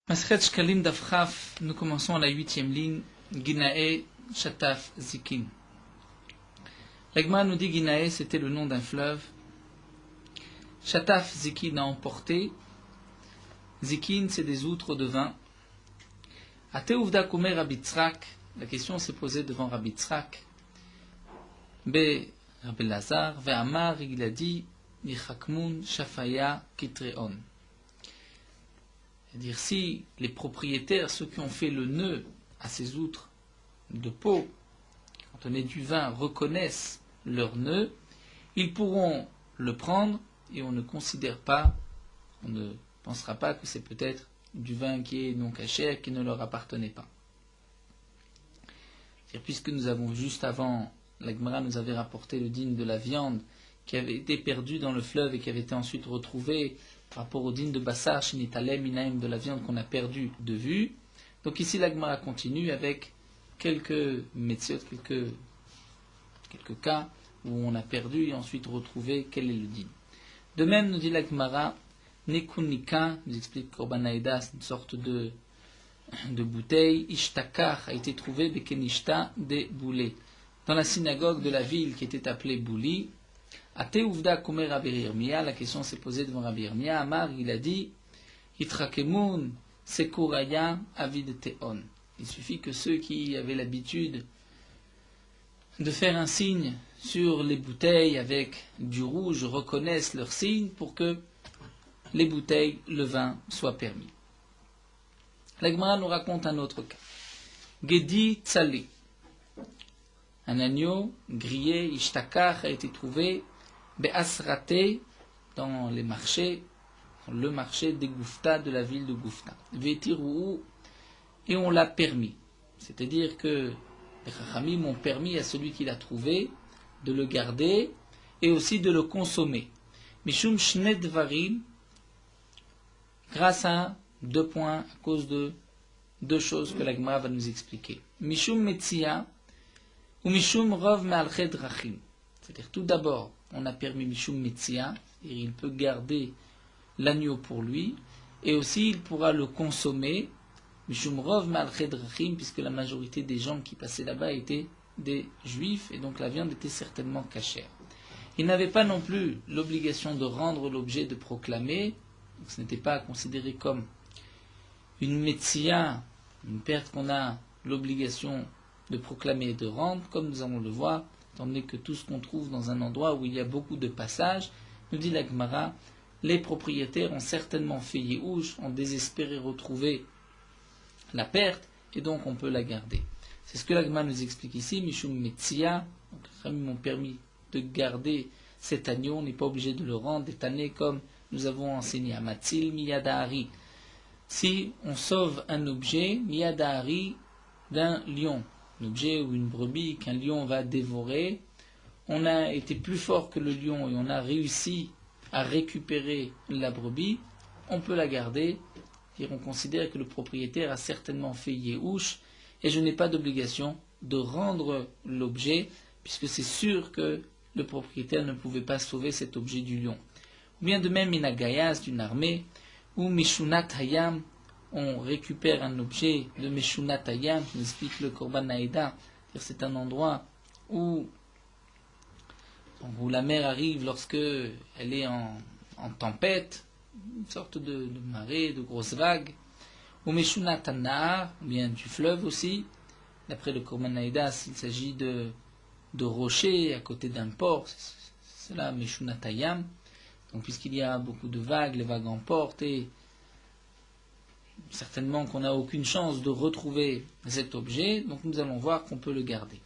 Masechet Shkalim Daf Chaf, nous commençons à la 8e ligne, Ginae Shataf Zikin. L'Agma nous dit Ginae, c'était le nom d'un fleuve. Shataf Zikin a emporté. Zikin, c'est des outres de vin. Ate Uvda Kumer Rabbi Tzrak, la question s'est posée devant Rabbi Tzrak. Be Rabbi Lazar, Ve Amar, il a dit, Yichakmun Shafaya Kitreon. C'est-à-dire, si les propriétaires, ceux qui ont fait le nœud à ces outres de peau, quand on est du vin, reconnaissent leur nœud, ils pourront le prendre et on ne considère pas, on ne pensera pas que c'est peut-être du vin qui est non cachère, qui ne leur appartenait pas. C'est-à-dire, puisque nous avons juste avant, la Gemara nous avait rapporté le dîne de la viande qui avait été perdue dans le fleuve et qui avait été ensuite retrouvée par rapport au dîne de Bassar, Shinitalem, Inaim, de la viande qu'on a perdue de vue. Donc ici, la Gemara continue avec quelques méthodes, quelques cas où on a perdu et ensuite retrouvé quel est le dîne. De même, nous dit la Gemara, Nekunika, nous explique Korban Haïda, c'est une sorte de bouteille, Ishtakar a été trouvé, Bekenishta, des boulets. Dans la synagogue de la ville qui était appelée Bouli, Ate Uvda Kumer Rabbi Yirmiyah, la question s'est posée devant Rabbi Yirmiyah. Amar, il a dit, Yitrakemun Sekuraya Avid Teon. Il suffit que ceux qui avaient l'habitude de faire un signe sur les bouteilles avec du rouge reconnaissent leur signe pour que les bouteilles, le vin, soient permis. La Gemara nous raconte un autre cas. Gedi Tzali. Un agneau grillé, Ishtakar, a été trouvé Be'asrate, dans les marchés, le marché des Goufta, de la ville de Goufta. Vetirou, et on l'a permis. C'est-à-dire que les Chachamim ont permis à celui qui l'a trouvé de le garder et aussi de le consommer. Mishum Shnedvarim, grâce à 2 points, à cause de 2 choses que la Gemara va nous expliquer. Mishum Metzia, ou Mishum Rov Me'alched Rachim. C'est-à-dire, tout d'abord, on a permis Mishum Metzia, c'est-à-dire il peut garder l'agneau pour lui, et aussi il pourra le consommer, Mishum Rov Me'alched Rachim, puisque la majorité des gens qui passaient là-bas étaient des juifs, et donc la viande était certainement cachère. Il n'avait pas non plus l'obligation de rendre l'objet de proclamer, donc ce n'était pas considéré comme une Metzia, une perte qu'on a l'obligation de proclamer et de rendre, comme nous allons le voir, étant donné que tout ce qu'on trouve dans un endroit où il y a beaucoup de passages, nous dit la Gemara, les propriétaires ont certainement fait Yéhouch, ont désespéré retrouver la perte, et donc on peut la garder. C'est ce que la Gemara nous explique ici, Mishum Metzia, donc les Ramim m'ont permis de garder cet agneau, on n'est pas obligé de le rendre, d'étaner comme nous avons enseigné à Matzil, Miyadahari. Si on sauve un objet, Miyadahari, d'un lion, un objet ou une brebis qu'un lion va dévorer, on a été plus fort que le lion et on a réussi à récupérer la brebis, on peut la garder, et on considère que le propriétaire a certainement fait Yéhouch, et je n'ai pas d'obligation de rendre l'objet, puisque c'est sûr que le propriétaire ne pouvait pas sauver cet objet du lion. Ou bien de même, Minagayas, d'une armée, ou Mishunat Hayam, on récupère un objet de Meshunat Hayam, qui nous explique le Korban Haïda, c'est un endroit où la mer arrive lorsque elle est en tempête, une sorte de marée, de grosses vagues, ou Meshunat Nahar, ou bien du fleuve aussi. D'après le Korban Haïda, s'il s'agit de rochers à côté d'un port, c'est là Meshunat Hayam. Donc puisqu'il y a beaucoup de vagues, les vagues emportent et certainement qu'on n'a aucune chance de retrouver cet objet, donc nous allons voir qu'on peut le garder.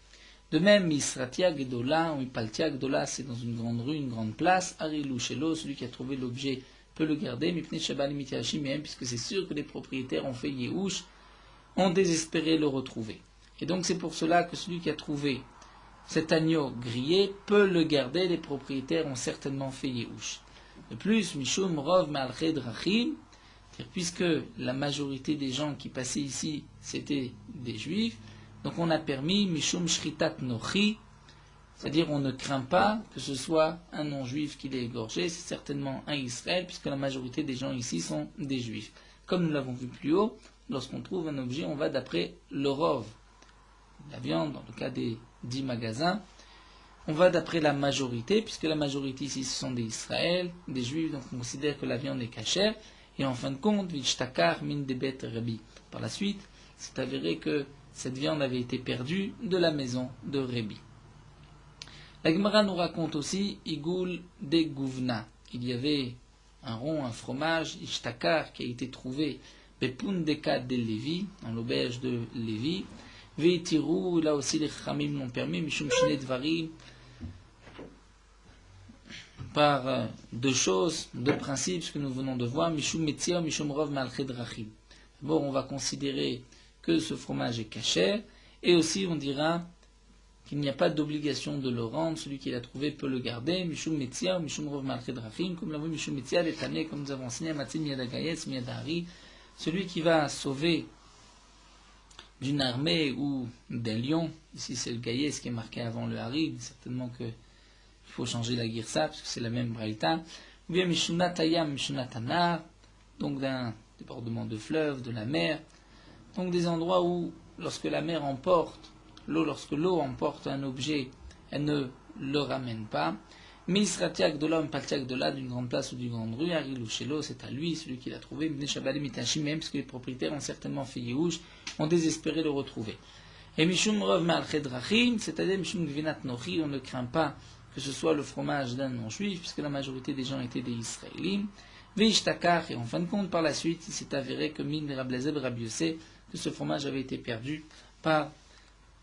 De même, Misratia Gedola ou Ipaltia Gedola, c'est dans une grande rue, une grande place, Arilou Shelo, celui qui a trouvé l'objet peut le garder, Mipne Shabani Mitiashi, même puisque c'est sûr que les propriétaires ont fait Yéhouch, ont désespéré le retrouver. Et donc c'est pour cela que celui qui a trouvé cet agneau grillé peut le garder, les propriétaires ont certainement fait Yéhouch. De plus, Mishum Rov Me'alched Rachim, puisque la majorité des gens qui passaient ici, c'était des juifs, donc on a permis Mishum Shritat Nochi, c'est-à-dire on ne craint pas que ce soit un non-juif qui l'ait égorgé, c'est certainement un Israël, puisque la majorité des gens ici sont des juifs. Comme nous l'avons vu plus haut, lorsqu'on trouve un objet, on va d'après le rov, la viande, dans le cas des 10 magasins, on va d'après la majorité, puisque la majorité ici ce sont des Israël, des Juifs, donc on considère que la viande est cachère, et en fin de compte, Vishtakar min debet Rabbi. Par la suite, c'est avéré que cette viande avait été perdue de la maison de Rabbi. La Gemara nous raconte aussi Igul de Gouvna. Il y avait un rond, un fromage, Ishtakar, qui a été trouvé Bepundeka de Lévi, dans l'auberge de Lévi. Veitiru, là aussi les Chamim l'ont permis, Mishum Shine Dvarim, par deux choses, deux principes, ce que nous venons de voir, Mishum Metzia, Mishum Rov Malched Rachim. D'abord, on va considérer que ce fromage est cachère, et aussi on dira qu'il n'y a pas d'obligation de le rendre, celui qui l'a trouvé peut le garder, Mishum Metzia, Mishum Rov Malched Rachim, comme l'avons vu, Mishum Metzia, l'Etané, comme nous avons enseigné, Matzim Miyadagayes, Miyadahari, celui qui va sauver d'une armée ou d'un lion, ici c'est le Gaïès qui est marqué avant le Hari, certainement que il faut changer la girsa, parce que c'est la même braïta, ou bien Mishunat Ayam, Mishunat Anar, donc d'un débordement de fleuve, de la mer, donc des endroits où, lorsque la mer emporte l'eau, lorsque l'eau emporte un objet, elle ne le ramène pas. Misratiak de l'homme, Patiak de là, d'une grande place ou d'une grande rue, Haril ou Shelo, c'est à lui, celui qui l'a trouvé, Mne Shabalim Itachim, même parce que les propriétaires ont certainement fait Yehush, ont désespéré le retrouver. Et Mishum Rov Malched Rachim, c'est-à-dire Mishum Gvinat Nochi, on ne craint pas que ce soit le fromage d'un non-juif, puisque la majorité des gens étaient des Israélites. Veishtakar, et en fin de compte, par la suite, il s'est avéré que Min Rablazeb Rabbi Yossé, que ce fromage avait été perdu par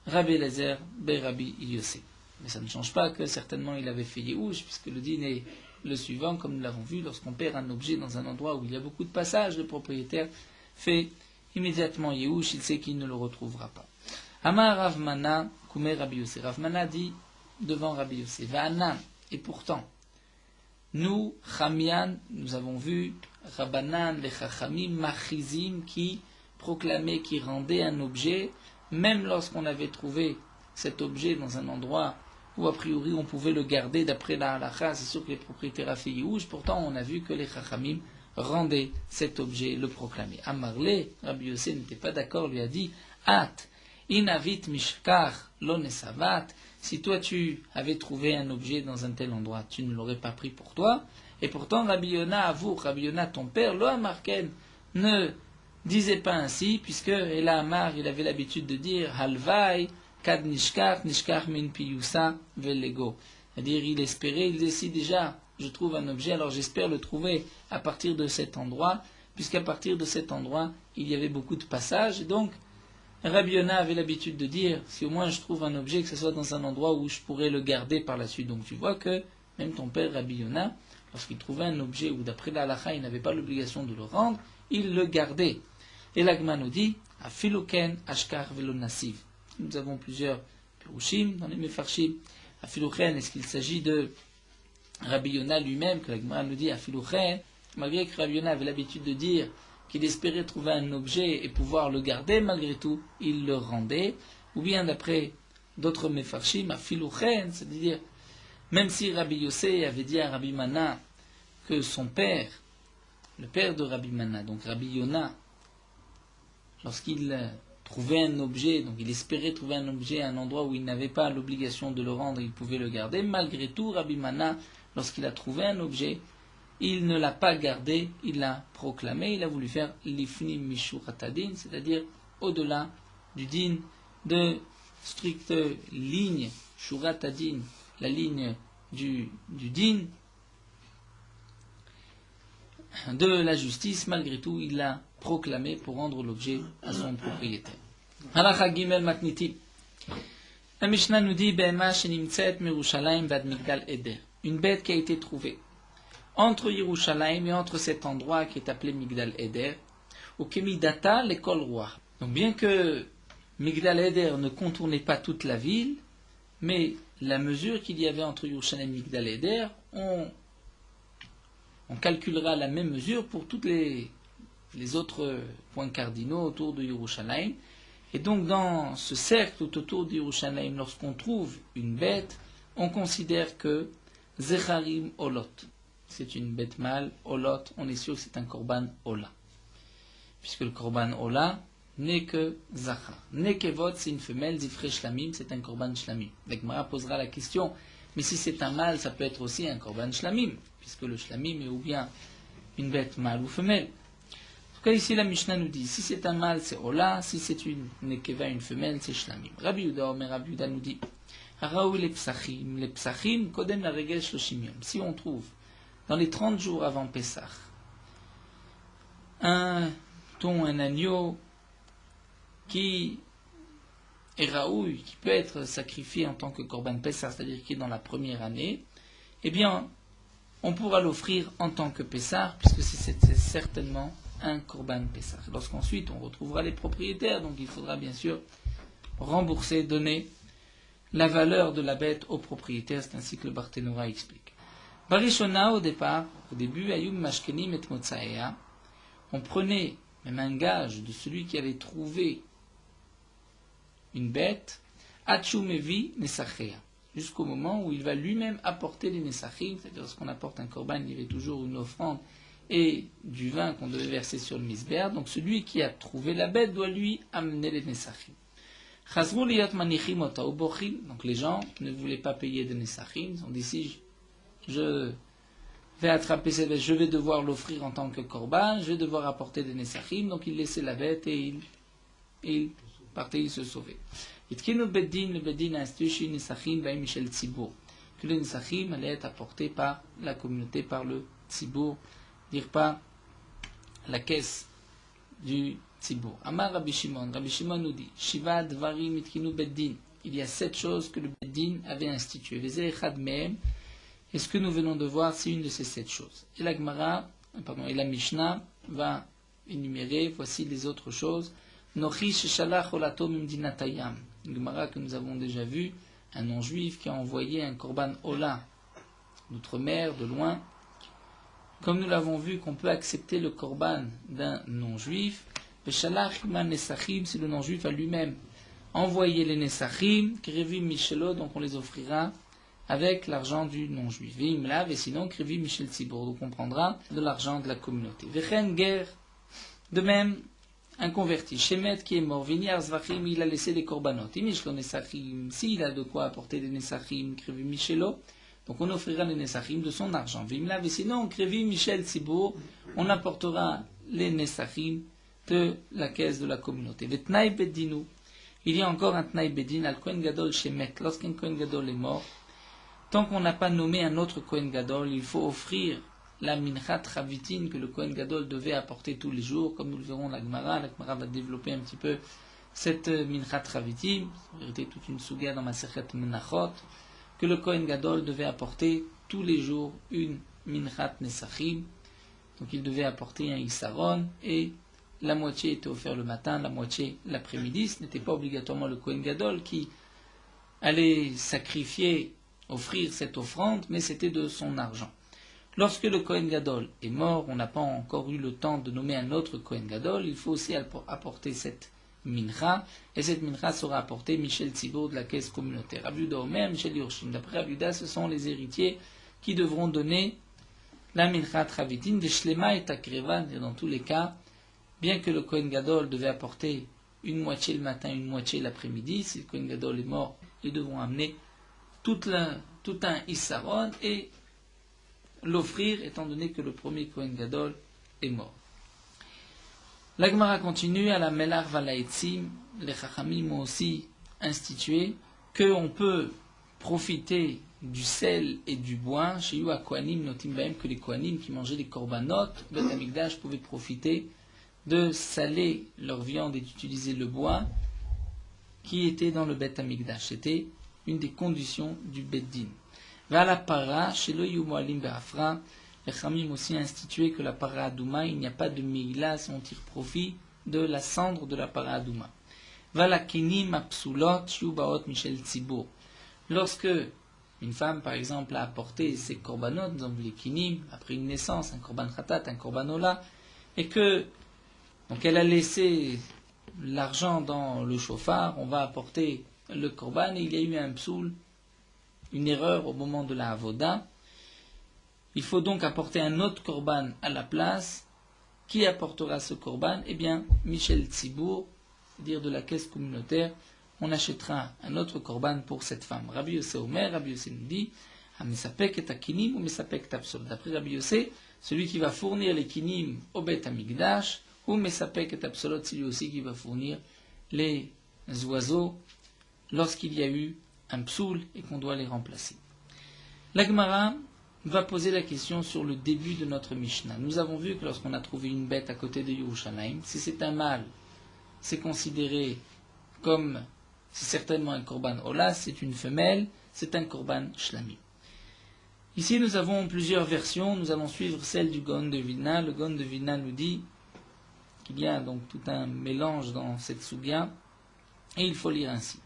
Rabbi Eliezer Rabbi Yossé. Mais ça ne change pas que certainement il avait fait Yehush, puisque le din est le suivant, comme nous l'avons vu, lorsqu'on perd un objet dans un endroit où il y a beaucoup de passages, le propriétaire fait immédiatement Yehush, il sait qu'il ne le retrouvera pas. Amar Ravmana, Kumer Rabbi Yossé. Ravmana dit devant Rabbi Yossé, Va'ana, et pourtant, nous, Chamian, nous avons vu Rabbanan, les Chachamim, Machizim, qui proclamaient, qui rendaient un objet, même lorsqu'on avait trouvé cet objet dans un endroit où a priori on pouvait le garder d'après la halakha, c'est sûr que les propriétaires a fait Yehush, pourtant on a vu que les Chachamim rendaient cet objet, le proclamaient. Amarle, Rabbi Yossé n'était pas d'accord, lui a dit, At, inavit mishkar lo nesavat, si toi tu avais trouvé un objet dans un tel endroit, tu ne l'aurais pas pris pour toi, et pourtant Rabbi Yona avoue, Rabbi Yona ton père, lo amarken, ne disait pas ainsi, puisque Ela Amar, il avait l'habitude de dire, halvai, kad nishkar min piyusa velego. C'est-à-dire, il espérait, il décide déjà, je trouve un objet, alors j'espère le trouver à partir de cet endroit, puisqu'à partir de cet endroit, il y avait beaucoup de passages, et donc, Rabbi Yona avait l'habitude de dire, si au moins je trouve un objet, que ce soit dans un endroit où je pourrais le garder par la suite. Donc tu vois que, même ton père Rabbi Yona, lorsqu'il trouvait un objet où d'après la halakha, il n'avait pas l'obligation de le rendre, il le gardait. Et l'Agma nous dit, Afiluken ashkar velo nasiv. Nous avons plusieurs pirushim dans les mefarshim. Afiluken, est-ce qu'il s'agit de Rabbi Yona lui-même, que l'Agma nous dit, Afiluken, malgré que Rabbi Yona avait l'habitude de dire qu'il espérait trouver un objet et pouvoir le garder, malgré tout, il le rendait. Ou bien d'après d'autres mefarshim, Afiluken, c'est-à-dire, même si Rabbi Yossé avait dit à Rabbi Mana que son père, le père de Rabbi Mana, donc Rabbi Yona, lorsqu'il trouvait un objet, donc il espérait trouver un objet à un endroit où il n'avait pas l'obligation de le rendre, il pouvait le garder, malgré tout, Rabbi Mana, lorsqu'il a trouvé un objet, il ne l'a pas gardé, il l'a proclamé, il a voulu faire l'ifni mishuratadin, c'est-à-dire au-delà du din de stricte ligne, shuratadin, la ligne du din, de la justice, malgré tout, il l'a proclamé pour rendre l'objet à son propriétaire. Halakha Gimel Matniti. La Mishnah nous dit, Be'ema shenimtset mirushalayim vad migdal eder. Une bête qui a été trouvée entre Yerushalayim et entre cet endroit qui est appelé Migdal Eder, ou Kemidata l'école roi. Donc bien que Migdal Eder ne contournait pas toute la ville, mais la mesure qu'il y avait entre Yerushalayim et Migdal Eder, on calculera la même mesure pour tous les autres points cardinaux autour de Yerushalayim. Et donc dans ce cercle tout autour de Yerushalayim, lorsqu'on trouve une bête, on considère que Zecharim Olot, c'est une bête mâle, Olot, on est sûr que c'est un korban Ola. puisque le korban ola n'est que zachar. Nekevot, c'est une femelle, zifre shlamim, c'est un korban shlamim. L'Agmara posera la question, mais si c'est un mâle, ça peut être aussi un korban shlamim, puisque le shlamim est ou bien une bête mâle ou femelle. En tout cas, ici, la Mishnah nous dit, si c'est un mâle, c'est ola, si c'est une nekeva, une femelle, c'est shlamim. Rabbi Yehuda, mais Rabbi Yehuda nous dit, haraou les psachim, kodem la regel shloshim yom. Si on trouve, dans les 30 jours avant Pessah, un agneau qui est raoui, qui peut être sacrifié en tant que korban Pessah, c'est-à-dire qui est dans la première année, eh bien, on pourra l'offrir en tant que Pessah, puisque c'est certainement un korban Pessah. Lorsqu'ensuite on retrouvera les propriétaires, donc il faudra bien sûr rembourser, donner la valeur de la bête aux propriétaires, c'est ainsi que le Barthénora explique. Barishona, au début, Ayum Mashkenim et Motsaea, on prenait même un gage de celui qui avait trouvé une bête, Achumevi Nesachea, jusqu'au moment où il va lui-même apporter les Nesachim, c'est-à-dire lorsqu'on apporte un korban, il y avait toujours une offrande et du vin qu'on devait verser sur le misber, donc celui qui a trouvé la bête doit lui amener les Nesachim. Donc les gens ne voulaient pas payer de Nesachim, ils ont dit si je vais attraper cette bête, je vais devoir l'offrir en tant que korban, je vais devoir apporter des Nesachim, donc ils laissaient la bête et ils partaient, ils se sauvaient. Le Beddin a institué Nesachim Baim Michel Tzibour, que les Nesachim allaient être apportés par la communauté, par le Tzibour, dire pas la caisse du Tzibour. Amar Rabbi Shimon nous dit Shiva Dvarim Itkinu Beddin. Il y a 7 choses que le Beddin avait instituées. Vezeh Echad Mehem. Et ce que nous venons de voir, c'est une de ces 7 choses. Et la Mishnah va énumérer, voici les autres choses. Nochi Sheshalach Olato Mimdinatayam. Gemara que nous avons déjà vu, un non-juif qui a envoyé un korban Ola d'outre-mer, de loin. Comme nous l'avons vu qu'on peut accepter le korban d'un non-juif, Veshalach Iman Nesachim, si le non-juif a lui-même envoyé les Nesachim, Krevim Michelo, donc on les offrira avec l'argent du non-juif. Et sinon, Krivi Michel Tzibour, donc on prendra de l'argent de la communauté. Vechen Ger, de même, un converti, Shemet qui est mort, Vinyar Zvachim, il a laissé des korbanot. Imishlo Nesachim, s'il a de quoi apporter des Nesachim, Krivi Michelo, donc on offrira les Nesachim de son argent. Et sinon, Krivi Michel Tzibour, on apportera les Nesachim de la caisse de la communauté. Vetnaï Beddinu, il y a encore un Tnaï Beddin, al Kohen Gadol Shemet, lorsqu'un Kohen Gadol est mort, tant qu'on n'a pas nommé un autre Kohen Gadol, il faut offrir la minchat chavitin que le Kohen Gadol devait apporter tous les jours, comme nous le verrons la Gemara va développer un petit peu cette minchat chavitin, en vérité toute une suga dans ma sechet menachot, que le Kohen Gadol devait apporter tous les jours une minchat nesachim, donc il devait apporter un isaron, et la moitié était offerte le matin, la moitié l'après-midi. Ce n'était pas obligatoirement le Kohen Gadol qui allait sacrifier, offrir cette offrande, mais c'était de son argent. Lorsque le Kohen Gadol est mort, on n'a pas encore eu le temps de nommer un autre Kohen Gadol, il faut aussi apporter cette mincha, et cette mincha sera apportée Michel Tzibour de la caisse communautaire. Rabbi Yehuda Omer, Michel Yorshim. D'après Rabbi Yehuda, ce sont les héritiers qui devront donner la mincha travitin de Shlema et Takreva, et dans tous les cas, bien que le Kohen Gadol devait apporter une moitié le matin, une moitié l'après-midi, si le Kohen Gadol est mort, ils devront amener tout un Issaron et l'offrir, étant donné que le premier Kohen Gadol est mort. La Gemara continue, à la Melar Valaetzim, les Chachamim ont aussi institué qu'on peut profiter du sel et du bois, chez Yu Kohanim Notim Bahem, que les Kohanim qui mangeaient les korbanot, Bet Hamikdash pouvaient profiter de saler leur viande et d'utiliser le bois qui était dans le Bet Hamikdash. C'était une des conditions du Beddin. Vers la para, chez le Yumoalim Be'afra, les Chamim aussi institué que la para adouma, il n'y a pas de meila si on tire profit de la cendre de la para adouma. Vala kinim apsulot yubaot Michel Tzibour. Lorsque une femme, par exemple, a apporté ses korbanot, nous avons vu les kinim, après une naissance, un korban khatat, un korban ola, et que donc elle a laissé l'argent dans le chauffard, on va apporter le korban, et il y a eu un psoul, une erreur au moment de la avoda. Il faut donc apporter un autre korban à la place, Qui apportera ce korban? Eh bien, Michel Tzibour, c'est-à-dire de la caisse communautaire, on achètera un autre korban pour cette femme. Rabbi Yossé Omer, Rabbi Yossé nous dit, Hamesapek et Akinim ou Mesapek Tapsol. D'après Rabbi Yossé, celui qui va fournir les kinim au Bet Amigdash, ou Mesapek et Tapsolot, c'est lui aussi qui va fournir les oiseaux lorsqu'il y a eu un psoul et qu'on doit les remplacer. La Gemara va poser la question sur le début de notre Mishnah. Nous avons vu que lorsqu'on a trouvé une bête à côté de Yerushalayim, si c'est un mâle, c'est considéré comme, c'est certainement un korban ola, c'est une femelle, c'est un korban shlami. Ici nous avons plusieurs versions, nous allons suivre celle du Gaon de Vilna. Le Gaon de Vilna nous dit qu'il y a donc tout un mélange dans cette sugya, et il faut lire ainsi.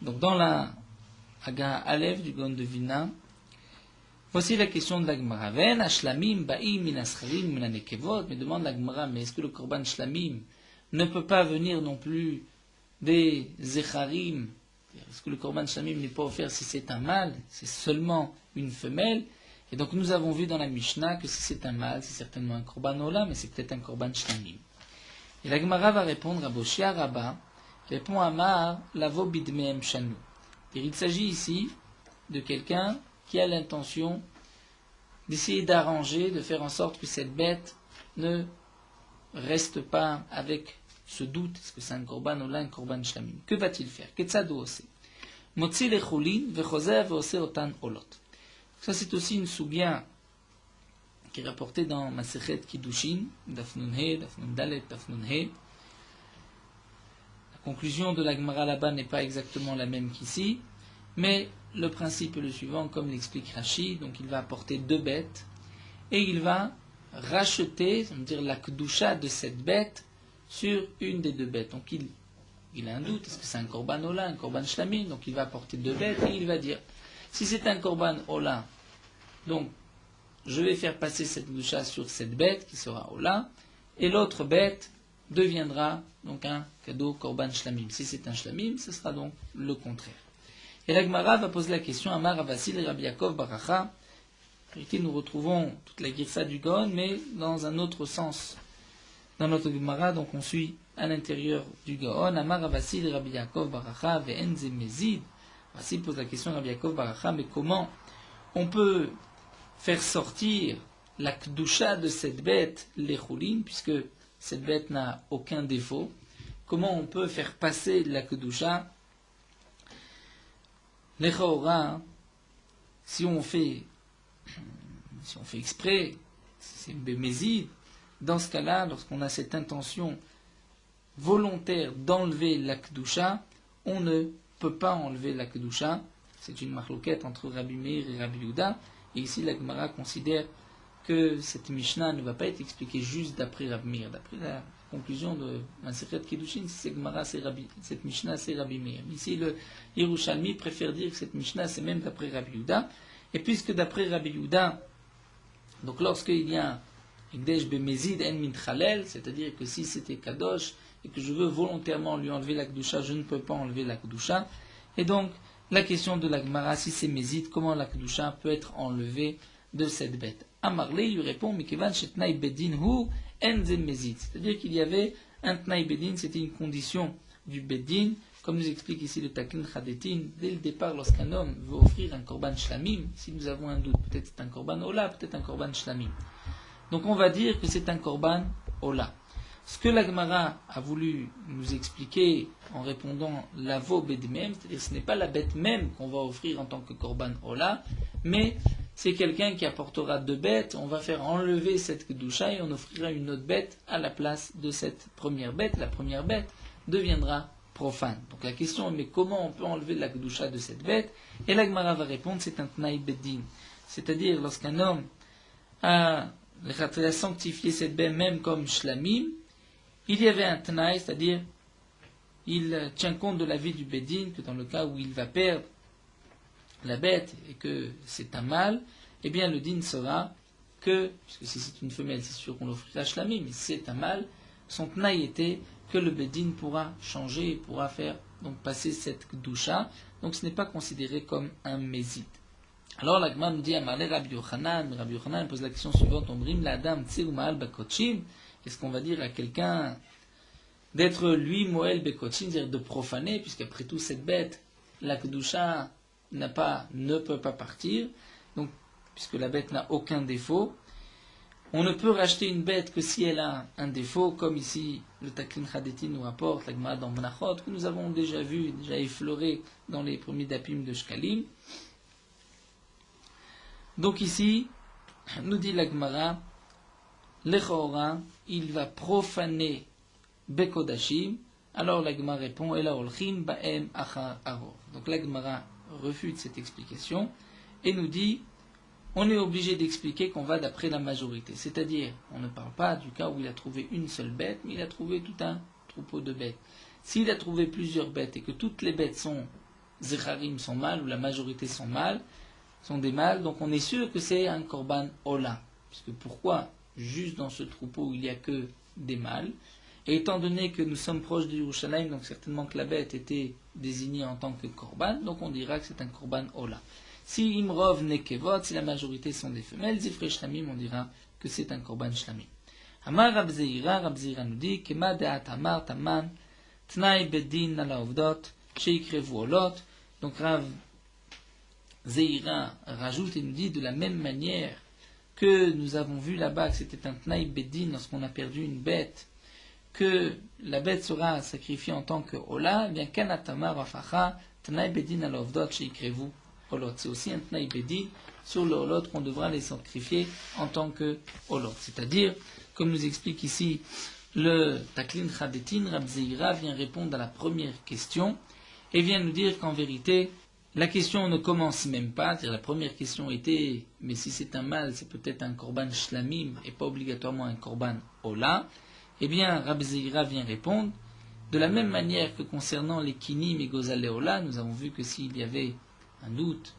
Donc dans la Haga Aleph du Gaon de Vilna, voici la question de la Gemara. Ven ashlamim ba'im min ascharim min anekevot. Mais demande la Gemara, mais est-ce que le korban shlamim ne peut pas venir non plus des zecharim? Est-ce que le korban shlamim n'est pas offert si c'est un mâle, c'est seulement une femelle? Et donc nous avons vu dans la Mishnah que si c'est un mâle, c'est certainement un korban ola, mais c'est peut-être un korban shlamim. Et la Gemara va répondre à Boshia Rabba, répond à Mar, lavo bidmeem shanu. Il s'agit ici de quelqu'un qui a l'intention d'essayer d'arranger, de faire en sorte que cette bête ne reste pas avec ce doute, est-ce que c'est un korban ou là un korban shlamim? Que va-t-il faire? Ketzado ose. Motzi lechulin vechozer veose otan olot. Ça c'est aussi une soubia qui est rapportée dans Masechet Kiddushin, Daf Nun He, Daf Nun Dalet, Daf Nun He. La conclusion de la Gemara là-bas n'est pas exactement la même qu'ici, mais le principe est le suivant, comme l'explique Rashi. Donc il va apporter 2 bêtes et il va racheter, ça veut dire la kedusha de cette bête sur une des 2 bêtes. Donc il a un doute, est-ce que c'est un korban ola, un korban shlamim? Donc il va apporter 2 bêtes et il va dire, si c'est un korban ola, donc je vais faire passer cette kedusha sur cette bête qui sera ola, et l'autre bête deviendra donc un cadeau korban shlamim. Si c'est un shlamim, ce sera donc le contraire. Et la Gemara va poser la question à Amar Avasil et Rabbi Yaakov Baracha. En réalité, nous retrouvons toute la girsa du Gaon, mais dans un autre sens. Dans notre Gemara, donc on suit à l'intérieur du Gaon. Amar Avasil et Rabbi Yaakov Baracha ve'enze mezid. Avasil pose la question à Rabbi Yaakov Baracha, mais comment on peut faire sortir la kedusha de cette bête, les choulines, puisque cette bête n'a aucun défaut? Comment on peut faire passer la kedusha? L'Echaora, si on fait exprès, c'est une bémézide, dans ce cas-là, lorsqu'on a cette intention volontaire d'enlever la kedusha, on ne peut pas enlever la kedusha. C'est une marloquette entre Rabbi Meir et Rabbi Yehuda, et ici la Gemara considère que cette Mishnah ne va pas être expliquée juste d'après Rabbi Meir. D'après la conclusion de Masechet Kiddushin, cette Mishnah c'est Rabbi Meir. Ici le Yerushalmi préfère dire que cette Mishnah c'est même d'après Rabbi Yehuda. Et puisque d'après Rabbi Yehuda, donc lorsqu'il y a Ekdesh bemezid en min chalel, c'est-à-dire que si c'était kadosh et que je veux volontairement lui enlever la kedusha, je ne peux pas enlever la kedusha. Et donc la question de la Gemara, si c'est mezid, comment la kedusha peut être enlevée de cette bête? Amarlé lui répond, Mikevan shetnai bedin hu enzen mezid. C'est-à-dire qu'il y avait un tnai bedin, c'était une condition du bedin, comme nous explique ici le Takin Chadetin. Dès le départ, lorsqu'un homme veut offrir un korban shlamim, si nous avons un doute, peut-être c'est un korban ola, peut-être un korban shlamim. Donc on va dire que c'est un korban ola. Ce que la Gemara a voulu nous expliquer en répondant lavo bedmem, c'est-à-dire ce n'est pas la bête même qu'on va offrir en tant que korban ola, mais c'est quelqu'un qui apportera 2 bêtes, on va faire enlever cette kedusha et on offrira une autre bête à la place de cette première bête. La première bête deviendra profane. Donc la question est, mais comment on peut enlever la kedusha de cette bête? Et la Gemara va répondre, c'est un tnaï beddin. C'est-à-dire, lorsqu'un homme a sanctifié cette bête même comme shlamim, il y avait un tnaï, c'est-à-dire, il tient compte de la vie du beddin, que dans le cas où il va perdre la bête et que c'est un mâle, eh bien le din sera que, puisque si c'est une femelle, c'est sûr qu'on l'offrira shlamim, mais si c'est un mâle, son tnaï était que le bedin pourra changer et pourra faire donc passer cette kedusha. Donc ce n'est pas considéré comme un mézid. Alors la Gemara nous dit Amarle Rabbi Yochanan pose la question suivante, Omrim l'Adam Tseu Ma'al Bakotchim, qu'est-ce qu'on va dire à quelqu'un d'être lui Moël Bekotchim, c'est-à-dire de profaner, puisqu'après tout cette bête, la Kedusha ne peut pas partir, donc puisque la bête n'a aucun défaut, on ne peut racheter une bête que si elle a un défaut, comme ici le Taklin Chadeti nous rapporte, la Gemara dans Menachot, que nous avons déjà vu, déjà effleuré dans les premiers dapim de Shkalim. Donc ici, nous dit la Gemara, Lechora, il va profaner Bekodashim. Alors la Gemara répond, Ela olchim ba'em achar arov. Donc la Gemara refute cette explication et nous dit, on est obligé d'expliquer qu'on va d'après la majorité. C'est-à-dire, on ne parle pas du cas où il a trouvé une seule bête, mais il a trouvé tout un troupeau de bêtes. S'il a trouvé plusieurs bêtes et que toutes les bêtes sont zecharim, sont mâles, ou la majorité sont mâles, sont des mâles, donc on est sûr que c'est un korban ola. Puisque pourquoi juste dans ce troupeau il n'y a que des mâles? Et étant donné que nous sommes proches de Yerushalayim, donc certainement que la bête était désignée en tant que korban, donc on dira que c'est un korban ola. Si imrov nekevot, si la majorité sont des femelles, zifre shlamim, on dira que c'est un korban shlamim. Amar Rab Zeira nous dit, Kema de'at amar taman, tnai bedin ala ovdot, sheikrevu olot. Donc Rav Zeira rajoute et nous dit, de la même manière que nous avons vu là-bas que c'était un tnai bedin lorsqu'on a perdu une bête, que la bête sera sacrifiée en tant que ola, bien kanatama rafacha, tnai bedin ala ovdot, sheikrevu. C'est aussi un tnaï bedin sur le holot qu'on devra les sacrifier en tant que holot. C'est-à-dire, comme nous explique ici le Taklin Chadetin, Rab Zeira vient répondre à la première question et vient nous dire qu'en vérité, la question ne commence même pas. C'est-à-dire, la première question était, mais si c'est un mâle, c'est peut-être un korban shlamim et pas obligatoirement un korban hola. Eh bien, Rab Zeira vient répondre. De la même manière que concernant les kinim et gozal hola, nous avons vu que s'il y avait un doute,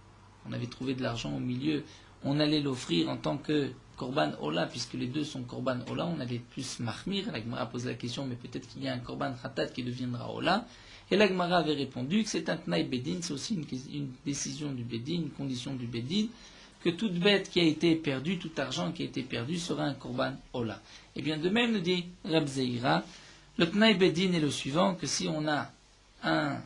on avait trouvé de l'argent au milieu, on allait l'offrir en tant que korban ola, puisque les deux sont korban ola, on allait plus mahmir. La Gemara pose la question, mais peut-être qu'il y a un korban khatat qui deviendra ola. Et la Gemara avait répondu que c'est un tnaï bedin, c'est aussi une décision du bedin, une condition du bedin, que toute bête qui a été perdue, tout argent qui a été perdu sera un korban ola. Et bien de même, nous dit Rab Zeira, le tnaï bedin est le suivant, que si on a un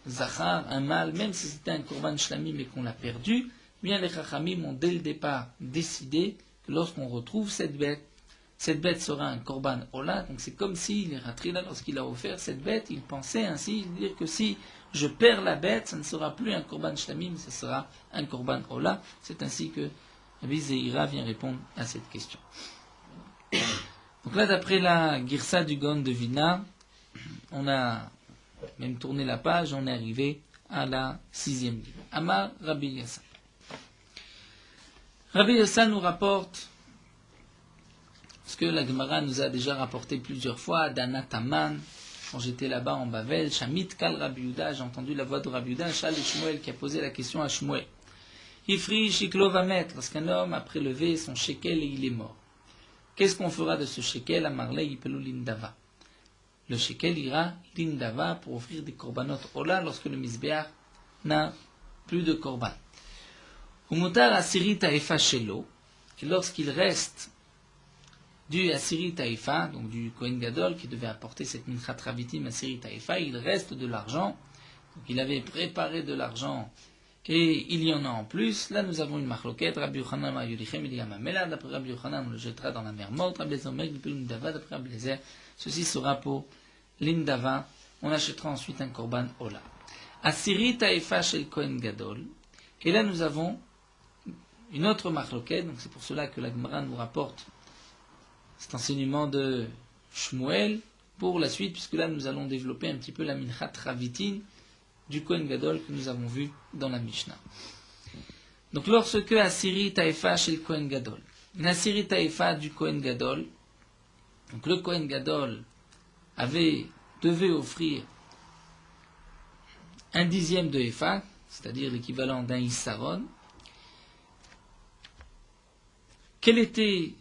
zachar, un mâle, même si c'était un korban shlami mais qu'on l'a perdu, bien les chachamim ont dès le départ décidé que lorsqu'on retrouve cette bête sera un korban ola. Donc c'est comme si les ratrila, lorsqu'il a offert cette bête, il pensait ainsi dire que si je perds la bête, ça ne sera plus un korban shlami, mais ce sera un korban ola. C'est ainsi que Rabbi Zeira vient répondre à cette question. Donc là, d'après la Girsa du Gaon de Vilna, on a même tourner la page, on est arrivé à la 6e ligne. Amar Rabbi Yassan. Rabbi Yassan nous rapporte ce que la Gemara nous a déjà rapporté plusieurs fois, d'Anataman, quand j'étais là-bas en Bavel, Shamit Kal Rabbi Yuda, j'ai entendu la voix de Rabbi Yuda, Shal et Shmuel, qui a posé la question à Shmuel. Ifri Shiklo va mettre, lorsqu'un homme a prélevé son shekel et il est mort. Qu'est-ce qu'on fera de ce shekel? Amarle Yipelu Lindava. Le shekel ira l'indava pour offrir des korbanot ola lorsque le misbéach n'a plus de korban. Umutar asiri taïfa shelo, et lorsqu'il reste du asiri taïfa, donc du Kohen Gadol qui devait apporter cette minchat ravitim asiri taïfa, il reste de l'argent. Donc il avait préparé de l'argent et il y en a en plus. Là nous avons une marloquette. Rabbi Yochanan ma yulichem il y a mamela. D'après Rabbi Yochanan on le jettera dans la mer morte. Rabbi Zomek l'indava. D'après Rabbi Lezer, ceci sera pour l'indava. On achètera ensuite un korban ola. Asiri taïfa shel Kohen Gadol. Et là nous avons une autre marloquette. Donc c'est pour cela que la Gemara nous rapporte cet enseignement de Shmuel pour la suite, puisque là nous allons développer un petit peu la minchat ravitin du Kohen Gadol que nous avons vu dans la Mishnah. Donc lorsque Asiri Taïfa chez le Kohen Gadol, une Asiri Taïfa du Kohen Gadol, donc le Kohen Gadol devait offrir un dixième de Efa, c'est-à-dire l'équivalent d'un Issaron. Quelle était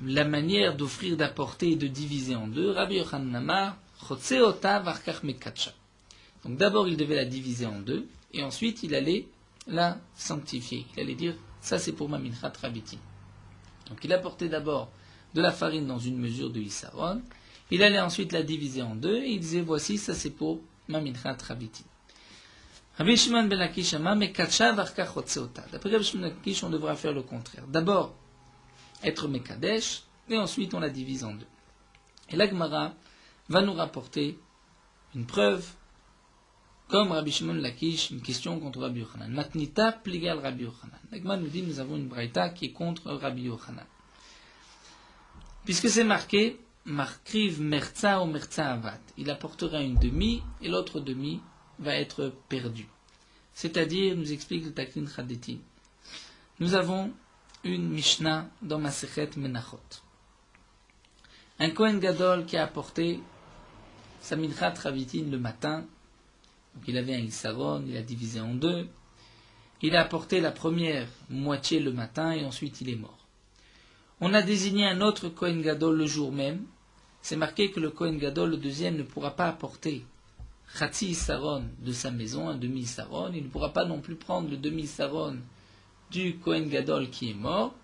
la manière d'offrir, d'apporter et de diviser en deux? Rabbi Yochanan Amar, Chotseota varkach mekatsha. Donc d'abord il devait la diviser en deux, et ensuite il allait la sanctifier. Il allait dire, ça c'est pour ma minchat rabitin. Donc il apportait d'abord de la farine dans une mesure de Issaron. Il allait ensuite la diviser en deux et il disait, voici, ça c'est pour ma minchat rabitin. Rabbi Shimon ben Lakish ama mekacha varka chotseota. D'après Rabbi Shimon ben Lakish, on devra faire le contraire. D'abord, être mekadesh, et ensuite on la divise en deux. Et la Gemara va nous rapporter une preuve, comme Rabbi Shimon ben Lakish, une question contre Rabbi Yochanan. Matnita pligal Rabbi Yochanan. La Gemara nous dit, nous avons une braïta qui est contre Rabbi Yochanan. Puisque c'est marqué, markriv merza ou merza avad. Il apportera une demi, et l'autre demi va être perdu. C'est-à-dire, nous explique le Taklin Chadetin. Nous avons une Mishnah dans Masechet Menachot. Un Kohen Gadol qui a apporté sa Minchat Ravitin le matin. Donc il avait un Issaron, il a divisé en deux. Il a apporté la première moitié le matin et ensuite il est mort. On a désigné un autre Kohen Gadol le jour même. C'est marqué que le Kohen Gadol, le deuxième, ne pourra pas apporter Chatzi Issaron de sa maison, un demi-Issaron. Il ne pourra pas non plus prendre le demi-Issaron du Kohen Gadol qui est mort,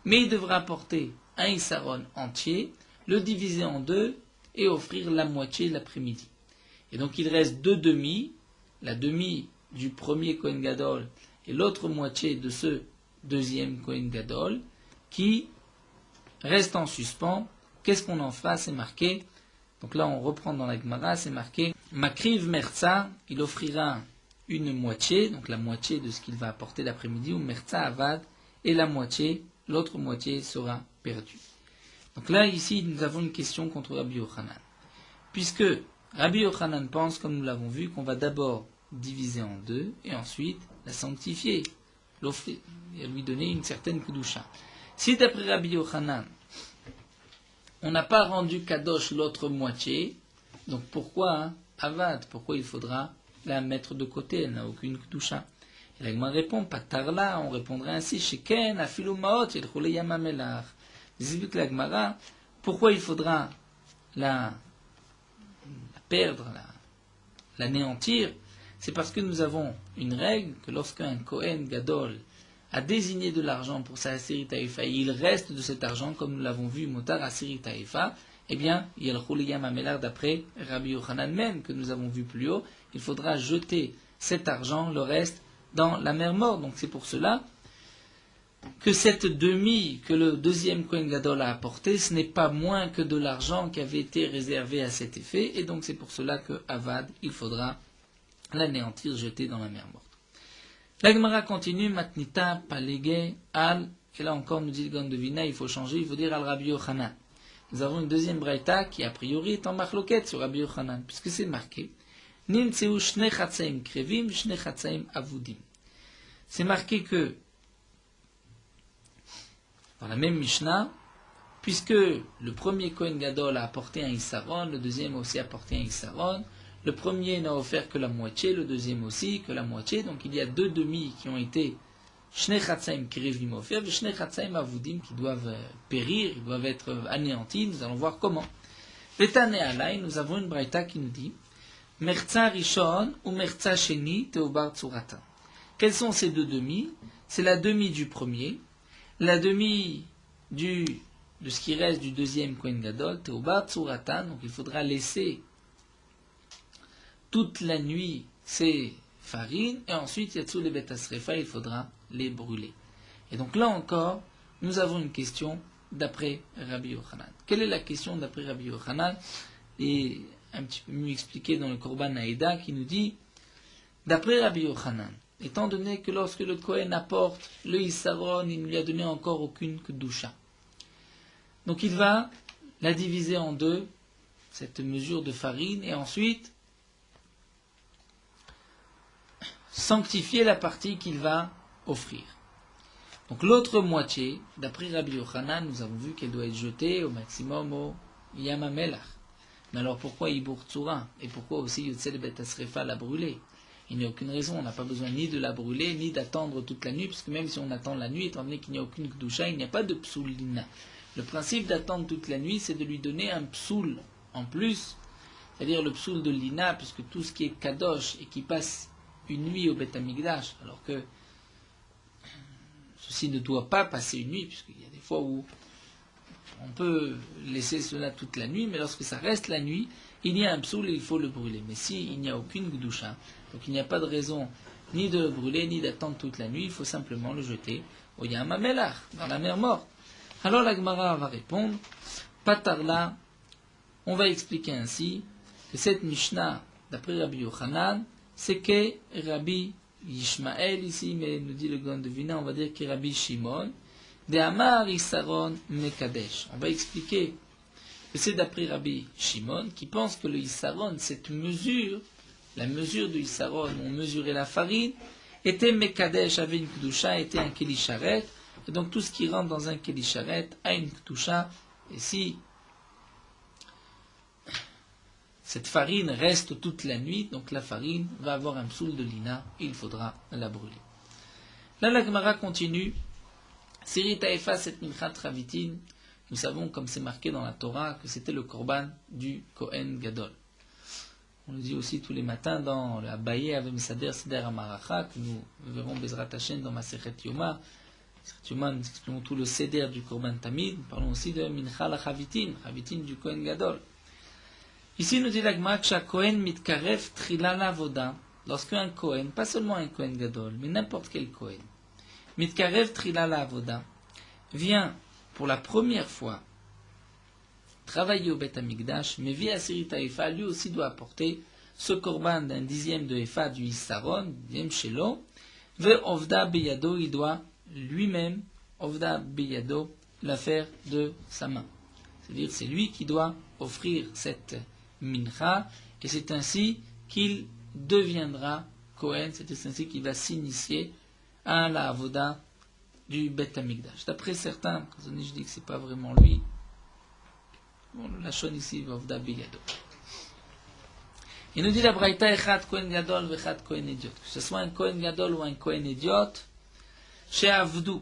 mais il devra apporter un Issaron entier, le diviser en deux et offrir la moitié l'après-midi. Et donc il reste deux demi, la demi du premier Kohen Gadol et l'autre moitié de ce deuxième Kohen Gadol qui reste en suspens. Qu'est-ce qu'on en fera? C'est marqué. Donc là, on reprend dans la Gemara, c'est marqué Makriv Merza, il offrira une moitié, donc la moitié de ce qu'il va apporter l'après-midi, ou Merza Avad, et la moitié, l'autre moitié sera perdue. Donc là, ici, nous avons une question contre Rabbi Yochanan. Puisque Rabbi Yochanan pense, comme nous l'avons vu, qu'on va d'abord diviser en deux, et ensuite la sanctifier, l'offrir, et lui donner une certaine Kedusha. Si d'après Rabbi Yochanan, on n'a pas rendu Kadosh l'autre moitié, donc pourquoi Avad? Pourquoi il faudra la mettre de côté? Elle n'a aucune Kedusha. Et la Gemara répond, Patarla, on répondrait ainsi, Sheken, Afilu Maot, Yelchule Yamamelach. Explique la Gemara, pourquoi il faudra la perdre, l'anéantir? C'est parce que nous avons une règle que lorsqu'un Kohen Gadol a désigné de l'argent pour sa Asiri Taïfa, et il reste de cet argent, comme nous l'avons vu, Motar Asiri Taïfa, eh bien, il y a le Chouliyam Amelar d'après Rabbi Yochanan même, que nous avons vu plus haut, il faudra jeter cet argent, le reste, dans la mer morte. Donc c'est pour cela que cette demi que le deuxième Kohen Gadol a apporté, ce n'est pas moins que de l'argent qui avait été réservé à cet effet, et donc c'est pour cela que Avad, il faudra l'anéantir, jeter dans la mer morte. La Gemara continue, Matnita, Palegé, Al, et là encore nous dit le Gaon de Vina, il faut changer, il faut dire Al Rabbi Yochanan. Nous avons une deuxième braïta qui a priori est en marloquette sur Rabbi Yochanan, puisque c'est marqué, Nimtseu shne chatzaim krevim, shne chatzaim avudim. C'est marqué que, dans la même Mishnah, puisque le premier Kohen Gadol a apporté un Issaron, le deuxième a aussi apporté un Issaron, le premier n'a offert que la moitié, le deuxième aussi que la moitié. Donc il y a deux demi qui ont été Shne Chatzaim Krevim offer, et Shne Chatzaim Avudim qui doivent périr, ils doivent être anéantis. Nous allons voir comment. Vetane Alay, nous avons une braïta qui nous dit Merza Rishon ou Merza Sheni Teobar Tsurata. Quels sont ces deux demi? C'est la demi du premier, la demi de ce qui reste du deuxième Kohen Gadol, Teobar Tsurata. Donc il faudra laisser toute la nuit ces farines, et ensuite, Yatsou les Betasrefa, il faudra les brûler. Et donc là encore, nous avons une question d'après Rabbi Yochanan. Quelle est la question d'après Rabbi Yochanan? Et un petit peu mieux expliqué dans le Korban Haïda qui nous dit, d'après Rabbi Yochanan, étant donné que lorsque le Kohen apporte le Issaron, il ne lui a donné encore aucune Kedusha. Donc il va la diviser en deux, cette mesure de farine, et ensuite sanctifier la partie qu'il va offrir. Donc l'autre moitié, d'après Rabbi Yochanan, nous avons vu qu'elle doit être jetée au maximum au Yamamelach. Mais alors pourquoi Ibour Tsura? Et pourquoi aussi Yotzel Bet Asrefa l'a brûlée? Il n'y a aucune raison, on n'a pas besoin ni de la brûler, ni d'attendre toute la nuit, parce que même si on attend la nuit, étant donné qu'il n'y a aucune Kedusha, il n'y a pas de psoulina. Le principe d'attendre toute la nuit, c'est de lui donner un psoul en plus, c'est-à-dire le psoul de l'ina, puisque tout ce qui est kadosh et qui passe une nuit au Beth Amikdash, alors que ceci ne doit pas passer une nuit, puisqu'il y a des fois où on peut laisser cela toute la nuit, mais lorsque ça reste la nuit, il y a un psoul et il faut le brûler. Mais s'il n'y a aucune gdusha, donc il n'y a pas de raison ni de le brûler, ni d'attendre toute la nuit, il faut simplement le jeter au Yam HaMelach, dans la mer morte. Alors la Gemara va répondre, Patarla, on va expliquer ainsi que cette Mishnah, d'après Rabbi Yochanan, c'est que Rabbi Yishmael ici, mais nous dit le Gaon de Vina, on va dire que Rabbi Shimon, de Amar Isaron Mekadesh. On va expliquer que c'est d'après Rabbi Shimon qui pense que le Isaron, cette mesure, la mesure de Isaron, où on mesurait la farine, était Mekadesh, avait une Kedusha, était un Kelisharet, et donc tout ce qui rentre dans un Kelisharet a une Kedusha, et si cette farine reste toute la nuit, donc la farine va avoir un psoul de lina, et il faudra la brûler. Là, la Gemara continue. Siri Taïfa, cette Minchat Ravitin, nous savons, comme c'est marqué dans la Torah, que c'était le Korban du Kohen Gadol. On le dit aussi tous les matins dans la Baye Avem Sader Seder Amaracha, que nous verrons Bezrat Hashem dans Masechet Yoma. Masechet Yoma, nous expliquons tout le Seder du Korban Tamid. Nous parlons aussi de Mincha la Chavitin, Chavitin du Kohen Gadol. Ici, nous dit la Gemara que chaque Kohen mitkarev trila lavoda, lorsqu'un Kohen, pas seulement un Kohen Gadol, mais n'importe quel Kohen, mitkarev trila lavoda, vient pour la première fois travailler au Beth Amikdash, mais via Siri Taïfa, lui aussi doit apporter ce korban d'un dixième de Efa du Issaron, dixième Shelo, ve Ovda Beyado, il doit lui-même, Ovda Beyado, la faire de sa main. C'est-à-dire c'est lui qui doit offrir cette mincha, et c'est ainsi qu'il deviendra Kohen, c'est ainsi qu'il va s'initier à la avoda du Beth Amikdash. D'après certains, je dis que c'est pas vraiment lui. Bon, la chon ici, Vavda Biyado. Il nous dit la Braïta, Echad Kohen Gadol, Vechad Kohen Idiot. Que ce soit un Kohen Gadol ou un Kohen Idiot, chez Avdu,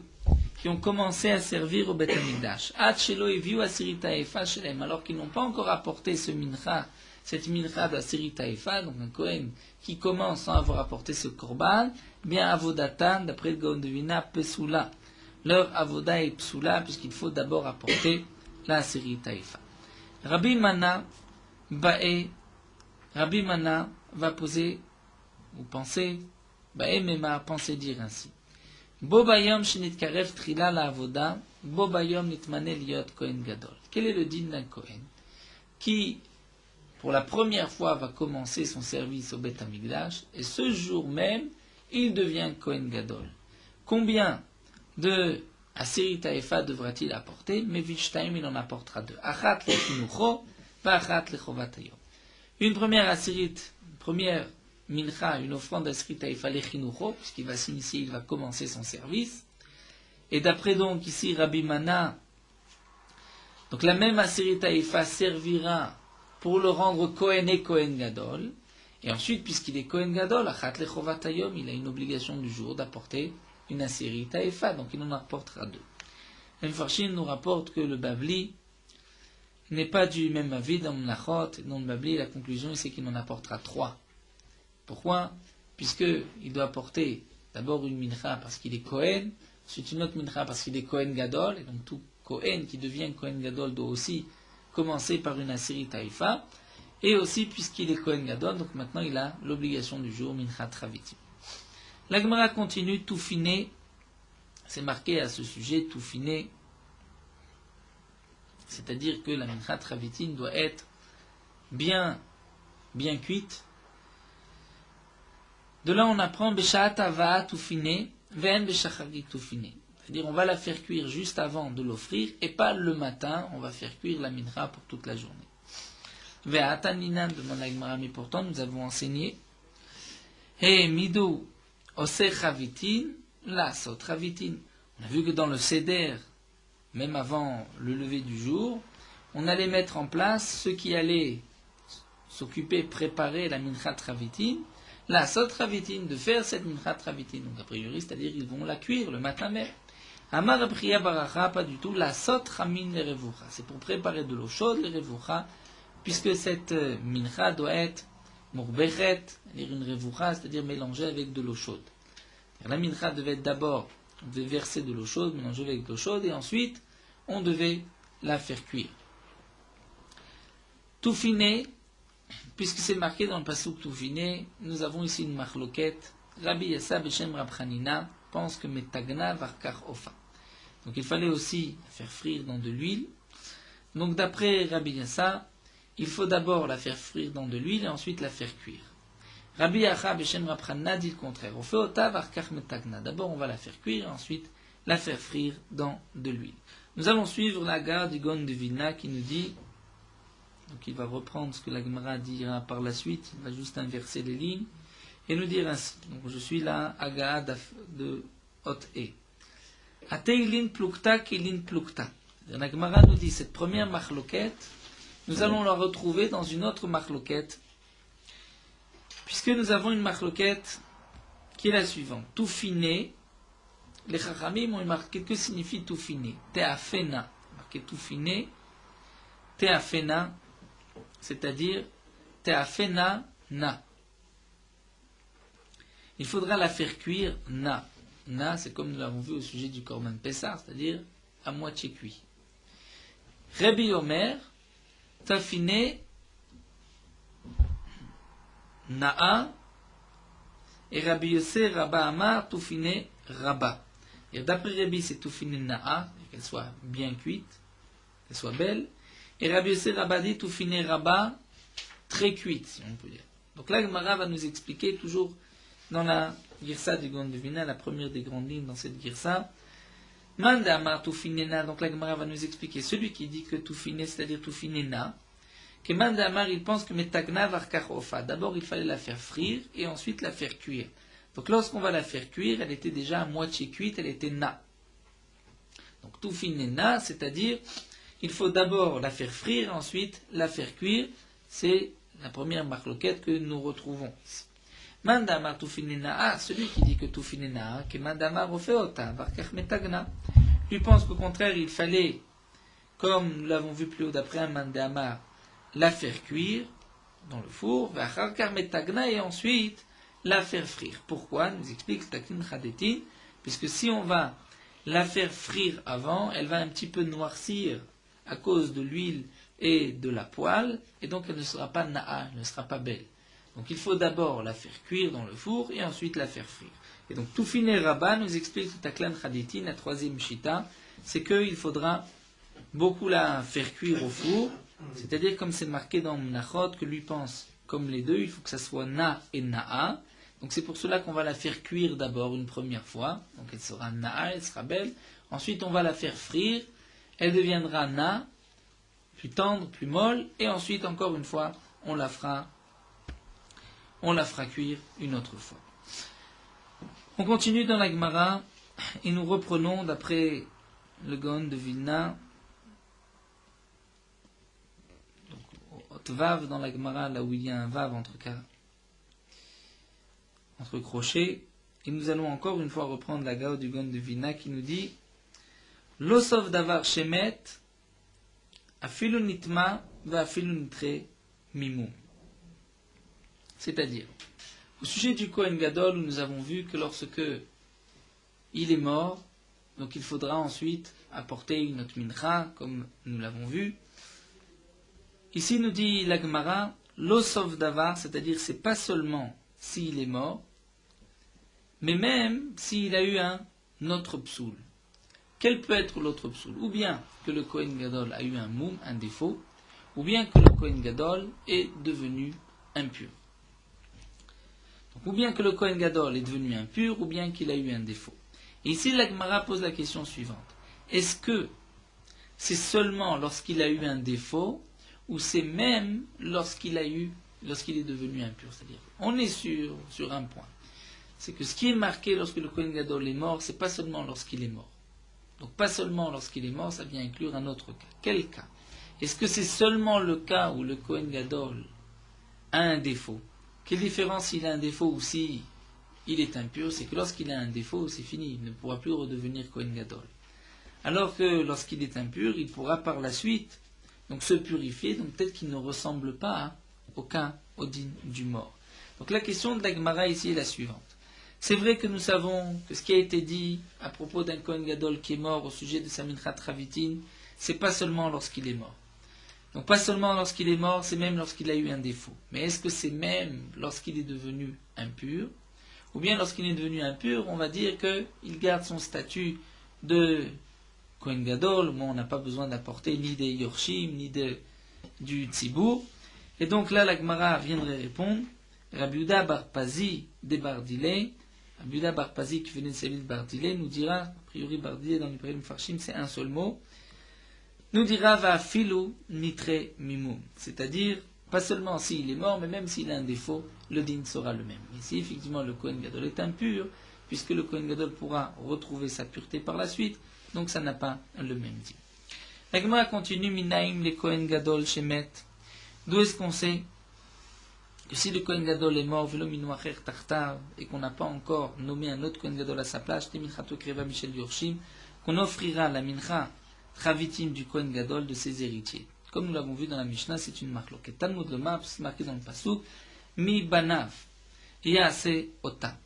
qui ont commencé à servir au Beth Amikdash. Ad Shelo Eviu Asiri Taïfa Shelem, alors qu'ils n'ont pas encore apporté ce mincha, cette mincha d'Asiri Taïfa, donc un Kohen qui commence sans avoir apporté ce korban, bien Avodatan, d'après le Gaon de Vina, Pesula. Leur Avoda est Psula, puisqu'il faut d'abord apporter la Asiri Taïfa. Rabbi Mana va poser, ou penser, Mema, penser dire ainsi. Bobayom shenitkarev trila la avoda, bobayom nitmane liot Kohen Gadol. Quel est le din d'un Kohen qui, pour la première fois, va commencer son service au Beth Amikdash, et ce jour même, il devient Kohen Gadol. Combien de Asiri Taïfa devra-t-il apporter? Mevishtaim, il en apportera deux. Achat lechinucho, v'achat lechovatayom. Une première Asirit, une première mincha, une offrande d'Asiri Taïfa lechinucho, puisqu'il va s'initier, il va commencer son service. Et d'après donc ici Rabbi Mana, donc la même Asiri Taïfa servira pour le rendre Kohen et Kohen Gadol. Et ensuite, puisqu'il est Kohen Gadol, achat lechovatayom, il a une obligation du jour d'apporter une Asiri Taïfa, donc il en apportera deux. Le Mefarshim nous rapporte que le Bavli n'est pas du même avis dans le Nachot, et dans le Bavli, la conclusion c'est qu'il en apportera trois. Pourquoi? Puisqu'il doit apporter d'abord une mincha parce qu'il est Kohen, ensuite une autre mincha parce qu'il est Kohen Gadol, et donc tout Kohen qui devient Kohen Gadol doit aussi commencer par une Asiri Taïfa, et aussi puisqu'il est Kohen Gadol, donc maintenant il a l'obligation du jour, Minchat Ravitim. La Gemara continue, tout finé, c'est marqué à ce sujet, tout finé, c'est-à-dire que la Minchat Ravitin doit être bien cuite. De là on apprend Beshaat Avaa tout finé, Ve'en Beshachari tout finé. C'est-à-dire on va la faire cuire juste avant de l'offrir, et pas le matin, on va faire cuire la mincha pour toute la journée. Ve'atan Ninan, demande la Gemara, mais pourtant nous avons enseigné, He Midou, Ose Chavitin, la Sot Chavitin. On a vu que dans le Seder, même avant le lever du jour, on allait mettre en place ceux qui allaient s'occuper, préparer la Minchat Chavitin, la Sot Chavitin, de faire cette Minchat Chavitin. Donc a priori, c'est-à-dire ils vont la cuire le matin même. Amar Apriya Baracha, pas du tout, la Sot Chamin le Revucha. C'est pour préparer de l'eau chaude, le Revucha, puisque cette Mincha doit être Mourbechet, c'est-à-dire une revucha, c'est-à-dire mélangée avec de l'eau chaude. La mincha devait être d'abord On devait verser de l'eau chaude, mélanger avec de l'eau chaude, et ensuite, on devait la faire cuire. Toufiner, puisque c'est marqué dans le passouk Toufiner, nous avons ici une marloquette. Rabbi Yassa Beshem Rab Chanina pense que Metagna Varkar Ofa. Donc il fallait aussi la faire frire dans de l'huile. Donc d'après Rabbi Yassa, il faut d'abord la faire frire dans de l'huile et ensuite la faire cuire. Rabbi Yassa Beshem Rab Chanina dit le contraire. On fait Ota Varkar Metagna. D'abord on va la faire cuire et ensuite la faire frire dans de l'huile. Nous allons suivre la gare du Gon de Vilna qui nous dit, donc il va reprendre ce que la Gemara dira par la suite, il va juste inverser les lignes et nous dire ainsi. Donc je suis là, Aga de Hot E. Ateilin plukta kilin plukta. La Gemara nous dit cette première marloquette, nous allons la retrouver dans une autre marloquette, puisque nous avons une marloquette qui est la suivante. Toufiner, les Chachamim ont marqué que signifie toufiner. Teafena, marqué toufiner, teafena, c'est-à-dire teafena na. Il faudra la faire cuire na. Na, c'est comme nous l'avons vu au sujet du Korban Pessah, c'est-à-dire à moitié cuit. Rabbi Omer, tafine na'a, et Rabbi Yossé, Rabba Amar, tufine Rabba. Et d'après Rabbi, c'est tufine na'a, qu'elle soit bien cuite, qu'elle soit belle. Et Rabbi Yossé, Rabba dit tufine Rabba, très cuite, si on peut dire. Donc là, Gemara va nous expliquer toujours dans la Girsa du Gon de Vilna, la première des grandes lignes dans cette Girsa. Manda Amar tufinena, donc la Gemara va nous expliquer celui qui dit que tufine, c'est-à-dire tufinena, que Manda Amar, il pense que metagna varkar ofa. D'abord, il fallait la faire frire et ensuite la faire cuire. Donc lorsqu'on va la faire cuire, elle était déjà à moitié cuite, elle était na. Donc tufinena, c'est-à-dire il faut d'abord la faire frire et ensuite la faire cuire. C'est la première marloquette que nous retrouvons. Mandamar tufinena, celui qui dit que tufinena, que mandamar ofeota, varkar metagna, lui pense qu'au contraire il fallait, comme nous l'avons vu plus haut d'après un mandamar, la faire cuire dans le four, varkar metagna, et ensuite la faire frire. Pourquoi? Nous explique Takin Chadetin, puisque si on va la faire frire avant, elle va un petit peu noircir à cause de l'huile et de la poêle, et donc elle ne sera pas na'a, elle ne sera pas belle. Donc il faut d'abord la faire cuire dans le four et ensuite la faire frire. Et donc Toufine Rabba nous explique Taklan Chaditin, la troisième chita, c'est qu'il faudra beaucoup la faire cuire au four, c'est-à-dire comme c'est marqué dans Menachot, que lui pense comme les deux, il faut que ça soit na et na'a. Donc c'est pour cela qu'on va la faire cuire d'abord une première fois, donc elle sera na'a, elle sera belle. Ensuite on va la faire frire, elle deviendra na, plus tendre, plus molle, et ensuite encore une fois on la fera cuire une autre fois. On continue dans la Gemara et nous reprenons d'après le Gaon de Vilna. Donc, Vav dans la Gemara, là où il y a un Vav entre crochets. Et nous allons encore une fois reprendre la Gaon du Gaon de Vilna qui nous dit L'osov davar shemet afilu nitma va afilu nitre mimum. C'est-à-dire, au sujet du Kohen Gadol, où nous avons vu que lorsque il est mort, donc il faudra ensuite apporter une autre mincha, comme nous l'avons vu. Ici nous dit la Gemara, l'osov davar, c'est-à-dire c'est pas seulement s'il est mort, mais même s'il a eu un autre psoul. Quel peut être l'autre psoul? Ou bien que le Kohen Gadol a eu un moum, un défaut, ou bien que le Kohen Gadol est devenu impur. Donc, ou bien que le Kohen Gadol est devenu impur, ou bien qu'il a eu un défaut. Et ici, la Gemara pose la question suivante. Est-ce que c'est seulement lorsqu'il a eu un défaut, ou c'est même lorsqu'il est devenu impur? C'est-à-dire, on est sur un point. C'est que ce qui est marqué lorsque le Kohen Gadol est mort, c'est pas seulement lorsqu'il est mort. Donc pas seulement lorsqu'il est mort, ça vient inclure un autre cas. Quel cas? Est-ce que c'est seulement le cas où le Kohen Gadol a un défaut? Quelle différence s'il a un défaut ou si il est impur? C'est que lorsqu'il a un défaut, c'est fini, il ne pourra plus redevenir Kohen Gadol. Alors que lorsqu'il est impur, il pourra par la suite donc se purifier, donc peut-être qu'il ne ressemble pas au din du mort. Donc la question de la Gemara ici est la suivante. C'est vrai que nous savons que ce qui a été dit à propos d'un Kohen Gadol qui est mort au sujet de sa Minchat Ravitin, c'est pas seulement lorsqu'il est mort. Donc pas seulement lorsqu'il est mort, c'est même lorsqu'il a eu un défaut. Mais est-ce que c'est même lorsqu'il est devenu impur? Ou bien lorsqu'il est devenu impur, on va dire qu'il garde son statut de Kohen Gadol, où on n'a pas besoin d'apporter ni des Yorshim, ni du Tzibour. Et donc là, la Gemara viendrait répondre, Rabbi Yehuda bar Pazi de Bardilé, Rabbi Yehuda bar Pazi qui venait de Séville de Bardilé, nous dira, a priori Bardilé dans les Prélim Farshim, c'est un seul mot, nous dira va filou nitre mimum, c'est-à-dire pas seulement s'il est mort, mais même s'il a un défaut, le din sera le même. Ici, effectivement, le Kohen Gadol est impur, puisque le Kohen Gadol pourra retrouver sa pureté par la suite, donc ça n'a pas le même din. La Gemara continue, Minaim le Kohen Gadol shemet. D'où est-ce qu'on sait que si le Kohen Gadol est mort, velo minuacher tartar, et qu'on n'a pas encore nommé un autre Kohen Gadol à sa place, Minchato Kreva Michel Yorshim, qu'on offrira la mincha Travitim du Kohen Gadol de ses héritiers. Comme nous l'avons vu dans la Mishnah, c'est une marloquette. Talmud Lomar, c'est marqué dans le Pasuk, Mi Banav, Yaase Ota.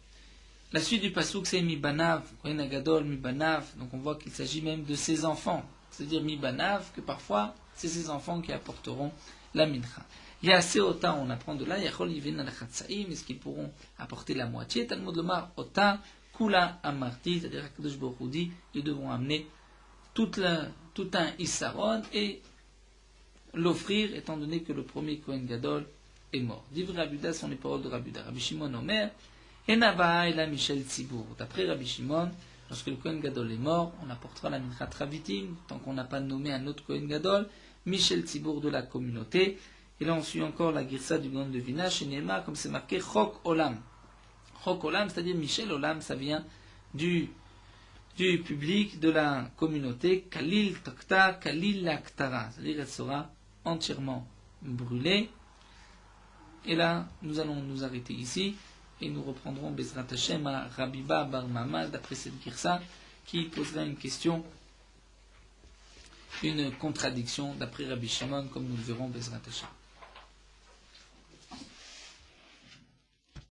La suite du Pasuk, c'est Mi Banav, Kohen Gadol, Mi Banav. Donc on voit qu'il s'agit même de ses enfants. C'est-à-dire Mi Banav, que parfois, c'est ses enfants qui apporteront la mincha. Yaase Ota, on apprend de là, Yachol Yivin al Chatsaim, est-ce qu'ils pourront apporter la moitié? Talmud Lomar, Ota, Kula Amarti, c'est-à-dire Akadosh Baruch Hu dit, ils devront amener tout un Issaron et l'offrir, étant donné que le premier Kohen Gadol est mort. Divre Rabbi Yehuda sont les paroles de Rabbi Yehuda. Rabbi Shimon Omer, Enava et la Michel Tzibour. D'après Rabbi Shimon, lorsque le Kohen Gadol est mort, on apportera la Minchat Ravitim, tant qu'on n'a pas nommé un autre Kohen Gadol, Michel Tzibour de la communauté. Et là on suit encore la Girsa du Gaon de Vina, chez Nehema, comme c'est marqué, Chok Olam. Chok Olam, c'est-à-dire Michel Olam, ça vient du public, de la communauté, Kalil Takta, Kalil Laktara, c'est-à-dire elle sera entièrement brûlée. Et là, nous allons nous arrêter ici, et nous reprendrons Bezrat Hashem à Rabiba Bar Mama, d'après cette Girsa, qui posera une question, une contradiction, d'après Rabbi Shimon, comme nous le verrons Bezrat Hashem.